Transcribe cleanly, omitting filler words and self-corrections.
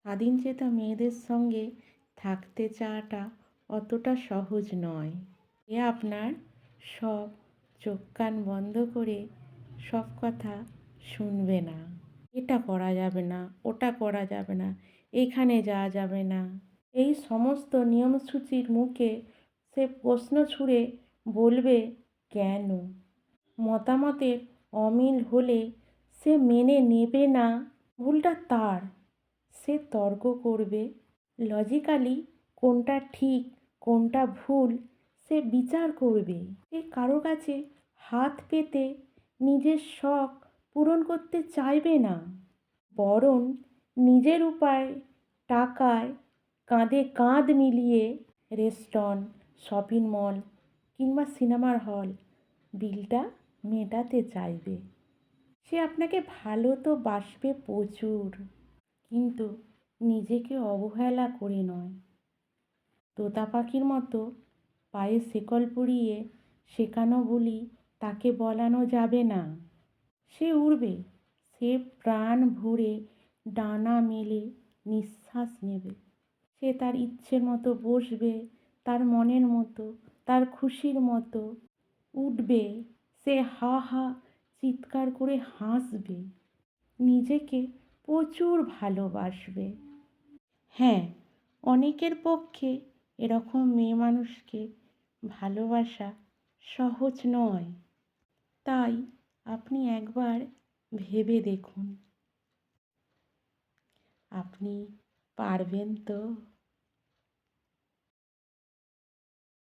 স্বাধীনচেতা মেয়েদের সঙ্গে থাকতে চাওয়াটা অতটা সহজ নয়। এ আপনার সব চোখ কান বন্ধ করে সব কথা শুনবে না। এটা করা যাবে না, ওটা করা যাবে না, এইখানে যাওয়া যাবে না, এই সমস্ত নিয়মসূচির মুখে সে প্রশ্ন ছুঁড়ে বলবে কেন? মতামতের অমিল হলে সে মেনে নেবে না, ভুলটা তার। সে তর্ক করবে, লজিক্যালি কোনটা ঠিক কোনটা ভুল সে বিচার করবে। সে কারো কাছে হাত পেতে নিজের শখ পূরণ করতে চাইবে না, বরং নিজের উপায় টাকায় কাঁধে কাঁধ মিলিয়ে রেস্টুরেন্ট, শপিং মল কিংবা সিনেমার হল বিলটা মেটাতে চাইবে। সে আপনাকে ভালো তো বাসবে প্রচুর, কিন্তু নিজেকে অবহেলা করে নয়। তোতা পাখির মতো পায়ে শেকল পরিয়ে শেখানো বলি তাকে বলানো যাবে না। সে উড়বে, সে প্রাণ ভরে ডানা মেলে নিঃশ্বাস নেবে। সে তার ইচ্ছের মতো বসবে, তার মনের মতো, তার খুশির মতো উঠবে। সে হা হা চিৎকার করে হাসবে, নিজেকে প্রচুর ভালোবাসবে। হ্যাঁ, অনেকের পক্ষে এরকম মেয়ে মানুষকে ভালোবাসা সহজ নয়। তাই আপনি একবার ভেবে দেখুন, আপনি পারবেন তো?